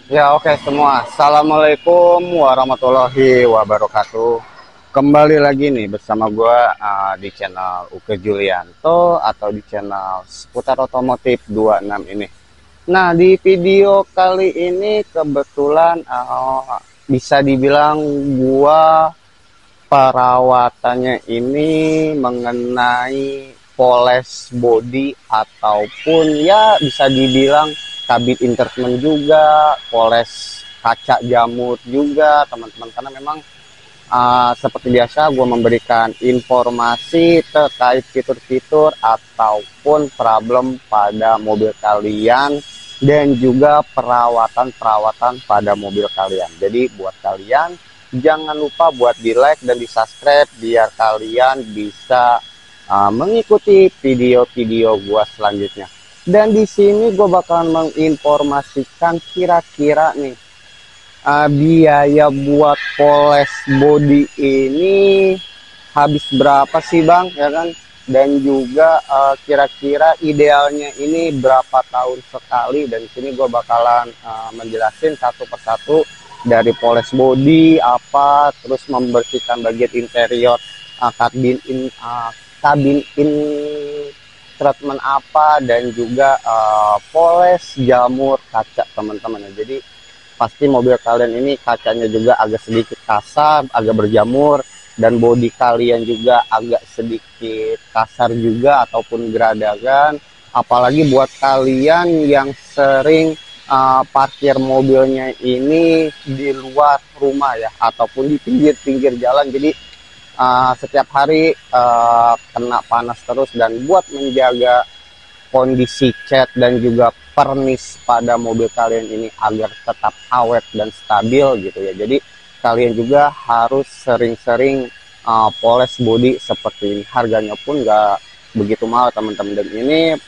Ya oke semua. Assalamualaikum warahmatullahi wabarakatuh. Kembali lagi nih bersama gua di channel Uke Julianto atau di channel seputar otomotif 26 ini. Nah, di video kali ini kebetulan bisa dibilang gua perawatannya ini mengenai poles body ataupun ya bisa dibilang kabin entertainment juga, poles kaca jamur juga teman-teman, karena memang seperti biasa gue memberikan informasi terkait fitur-fitur ataupun problem pada mobil kalian dan juga perawatan-perawatan pada mobil kalian. Jadi buat kalian jangan lupa buat di like dan di subscribe biar kalian bisa mengikuti video-video gue selanjutnya. Dan di sini gue bakalan menginformasikan kira-kira nih biaya buat poles body ini habis berapa sih bang, ya kan? Dan juga kira-kira idealnya ini berapa tahun sekali, dan sini gue bakalan menjelasin satu persatu dari poles body apa, terus membersihkan bagian interior kabin in treatment apa, dan juga poles jamur kaca teman-teman. Jadi pasti mobil kalian ini kacanya juga agak sedikit kasar, agak berjamur, dan bodi kalian juga agak sedikit kasar juga ataupun geradagan. Apalagi buat kalian yang sering parkir mobilnya ini di luar rumah ya, ataupun di pinggir-pinggir jalan. Jadi setiap hari kena panas terus, dan buat menjaga kondisi cat dan juga pernis pada mobil kalian ini agar tetap awet dan stabil gitu ya. Jadi kalian juga harus sering-sering poles body seperti ini. Harganya pun nggak begitu mahal teman-teman. Dan ini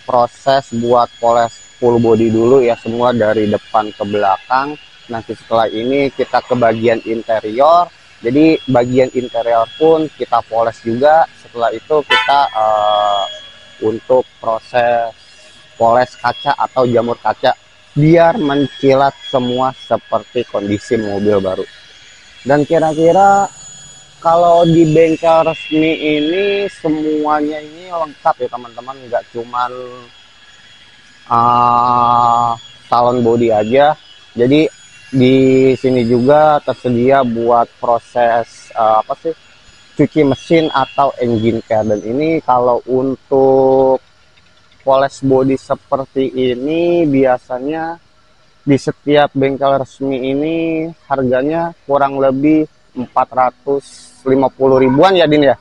proses buat poles full body dulu ya, semua dari depan ke belakang. Nanti setelah ini kita ke bagian interior. Jadi bagian interior pun kita poles juga. Setelah itu kita untuk proses poles kaca atau jamur kaca biar mencilat semua seperti kondisi mobil baru. Dan kira-kira kalau di bengkel resmi ini semuanya ini lengkap ya teman-teman, nggak cuman salon body aja. Jadi di sini juga tersedia buat proses apa sih, cuci mesin atau engine care. Dan ini kalau untuk poles body seperti ini biasanya di setiap bengkel resmi ini harganya kurang lebih 450 ribuan ya Din ya,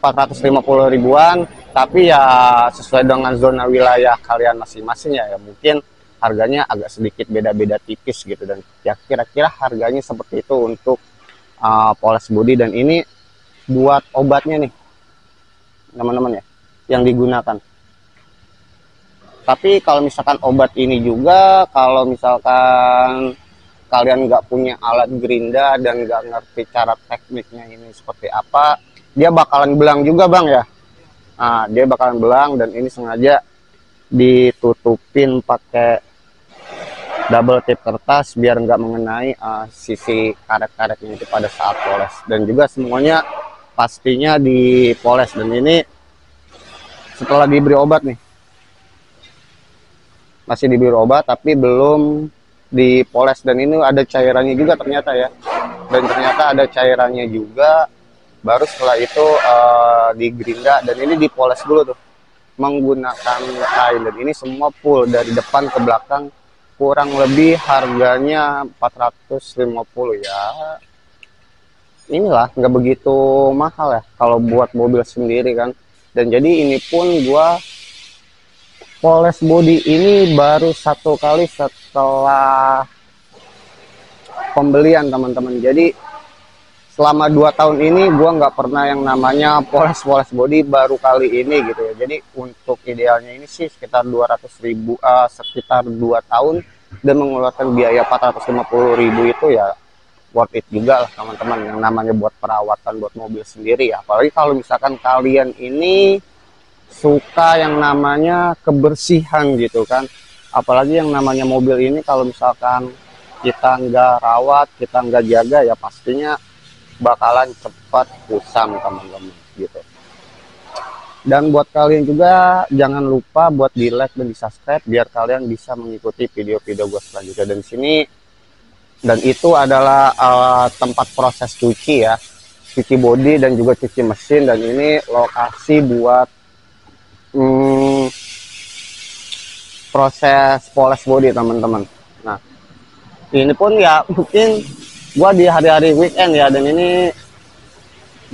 450 ribuan. Tapi ya sesuai dengan zona wilayah kalian masing-masing ya, mungkin harganya agak sedikit beda-beda tipis gitu. Dan ya kira-kira harganya seperti itu untuk poles body. Dan ini buat obatnya nih teman-teman ya yang digunakan. Tapi kalau misalkan obat ini juga, kalau misalkan kalian nggak punya alat gerinda dan nggak ngerti cara tekniknya ini seperti apa, dia bakalan belang juga bang ya. Nah, dia bakalan belang, dan ini sengaja ditutupin pakai double tip kertas biar nggak mengenai sisi karet-karetnya itu pada saat poles. Dan juga semuanya pastinya dipoles. Dan ini setelah diberi obat nih, masih diberi obat tapi belum dipoles. Dan ini ada cairannya juga ternyata ya, dan ternyata ada cairannya juga. Baru setelah itu digerinda, dan ini dipoles dulu tuh menggunakan kain. Dan ini semua full dari depan ke belakang, kurang lebih harganya 450 ya. Inilah nggak begitu mahal ya kalau buat mobil sendiri kan. Dan jadi ini pun gua poles body ini baru satu kali setelah pembelian teman-teman. Jadi selama 2 tahun ini gua nggak pernah yang namanya poles body, baru kali ini gitu ya. Jadi untuk idealnya ini sih sekitar 200 ribu, sekitar 2 tahun dan mengeluarkan biaya 450 ribu itu ya worth it juga lah teman-teman, yang namanya buat perawatan buat mobil sendiri ya. Apalagi kalau misalkan kalian ini suka yang namanya kebersihan gitu kan, Apalagi yang namanya mobil ini kalau misalkan kita nggak rawat, kita nggak jaga, ya pastinya bakalan cepat kusam teman-teman gitu. Dan buat kalian juga jangan lupa buat di like dan di subscribe biar kalian bisa mengikuti video-video gue selanjutnya. Dan di sini, dan itu adalah tempat proses cuci ya, cuci bodi dan juga cuci mesin. Dan ini lokasi buat proses poles bodi teman-teman. Nah ini pun ya mungkin gua di hari-hari weekend ya, dan ini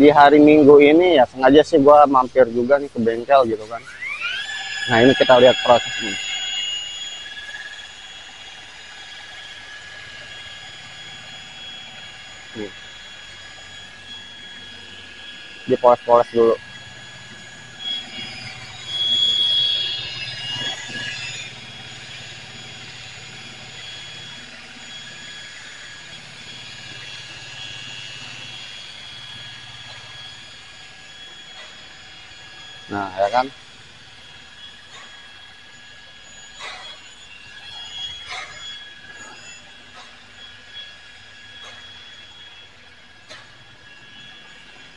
di hari Minggu ini ya sengaja sih gua mampir juga nih ke bengkel gitu kan. Nah ini kita lihat prosesnya. Dipoles-poles dulu. Nah ya kan,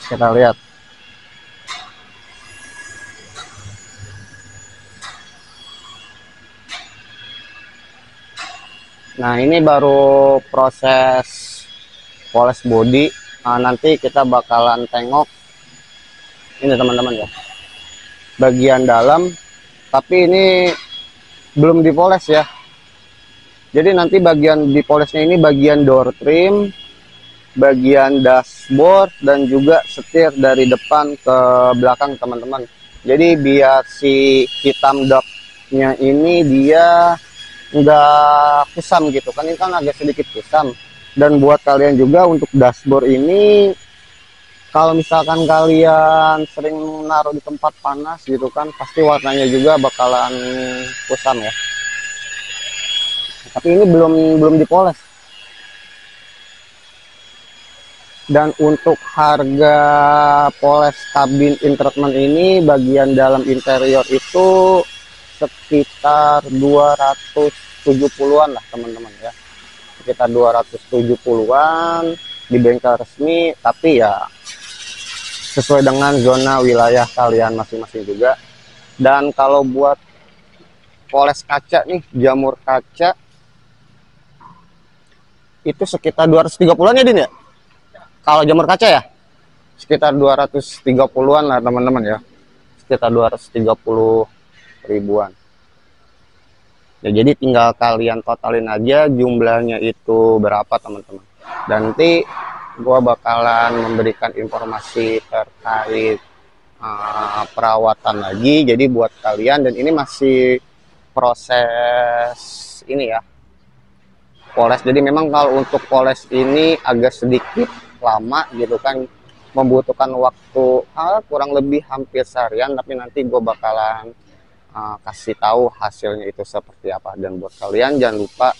kita lihat. Nah ini baru proses poles body. Nanti kita bakalan tengok ini teman-teman ya, bagian dalam, tapi ini belum dipoles ya. Jadi nanti bagian dipolesnya ini bagian door trim, bagian dashboard, dan juga setir dari depan ke belakang teman-teman. Jadi biar si hitam dapnya ini dia nggak kusam gitu kan, ini kan agak sedikit kusam. Dan buat kalian juga untuk dashboard ini, kalau misalkan kalian sering naruh di tempat panas gitu kan, pasti warnanya juga bakalan kusam ya. Tapi ini belum dipoles. Dan untuk harga poles kabin instrument ini bagian dalam interior itu sekitar 270-an lah teman-teman ya. Sekitar 270-an di bengkel resmi, tapi ya sesuai dengan zona wilayah kalian masing-masing juga. Dan kalau buat poles kaca nih, jamur kaca itu sekitar 230-an ya Din ya? Kalau jamur kaca ya sekitar 230-an lah teman-teman ya, sekitar 230 ribuan ya. Jadi tinggal kalian totalin aja jumlahnya itu berapa teman-teman, dan nanti gua bakalan memberikan informasi terkait perawatan lagi. Jadi buat kalian, dan ini masih proses ini ya, poles. Jadi memang kalau untuk poles ini agak sedikit lama gitu kan, membutuhkan waktu kurang lebih hampir seharian, tapi nanti gue bakalan kasih tahu hasilnya itu seperti apa. Dan buat kalian jangan lupa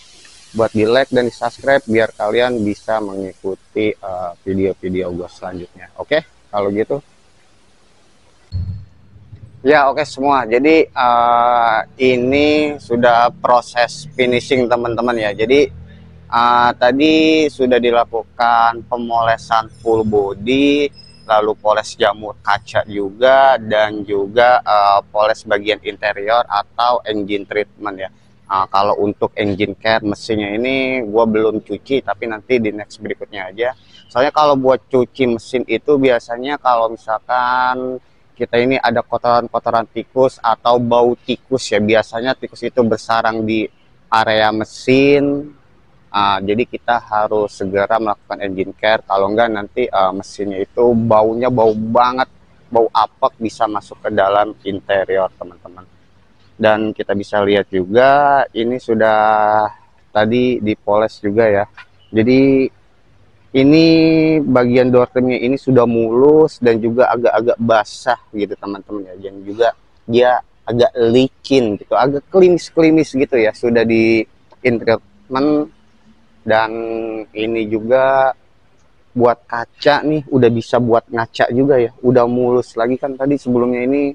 buat di like dan di subscribe biar kalian bisa mengikuti video-video gue selanjutnya. Oke, kalau gitu ya oke semua. Jadi ini sudah proses finishing teman-teman ya. Jadi tadi sudah dilakukan pemolesan full body, lalu poles jamur kaca juga, dan juga poles bagian interior atau engine treatment ya. Kalau untuk engine care mesinnya ini gue belum cuci, tapi nanti di next berikutnya aja. Soalnya kalau buat cuci mesin itu biasanya kalau misalkan kita ini ada kotoran-kotoran tikus atau bau tikus ya, biasanya tikus itu bersarang di area mesin. Jadi kita harus segera melakukan engine care, kalau enggak nanti mesinnya itu baunya bau banget, bau apek, bisa masuk ke dalam interior teman-teman. Dan kita bisa lihat juga ini sudah tadi dipoles juga ya. Jadi ini bagian door trimnya ini sudah mulus dan juga agak-agak basah gitu teman-teman ya. Dan juga dia agak licin gitu, agak klimis-klimis gitu ya, sudah di treatment. Dan ini juga buat kaca nih udah bisa buat ngaca juga ya, udah mulus lagi kan. Tadi sebelumnya ini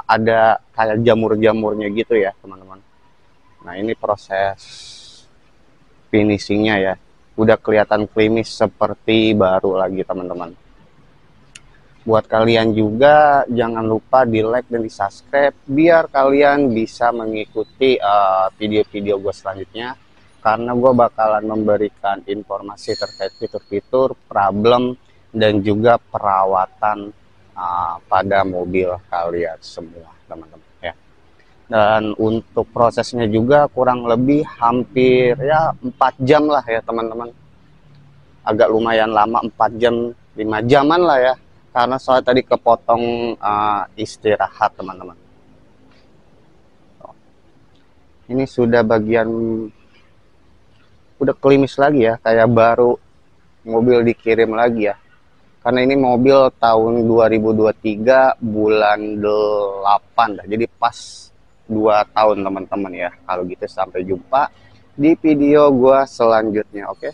ada kayak jamur-jamurnya gitu ya teman-teman. Nah ini proses finishingnya ya, udah kelihatan klimis seperti baru lagi teman-teman. Buat kalian juga jangan lupa di like dan di subscribe biar kalian bisa mengikuti video-video gue selanjutnya, karena gue bakalan memberikan informasi terkait fitur-fitur, problem, dan juga perawatan pada mobil kalian semua teman-teman ya. Dan untuk prosesnya juga kurang lebih hampir ya 4 jam lah ya teman-teman, agak lumayan lama, 4 jam 5 jaman lah ya, karena soalnya tadi kepotong istirahat teman-teman. Ini sudah bagian udah klimis lagi ya, kayak baru mobil dikirim lagi ya, karena ini mobil tahun 2023 bulan 8 dah, jadi pas 2 tahun teman-teman ya. Kalau gitu sampai jumpa di video gua selanjutnya, oke?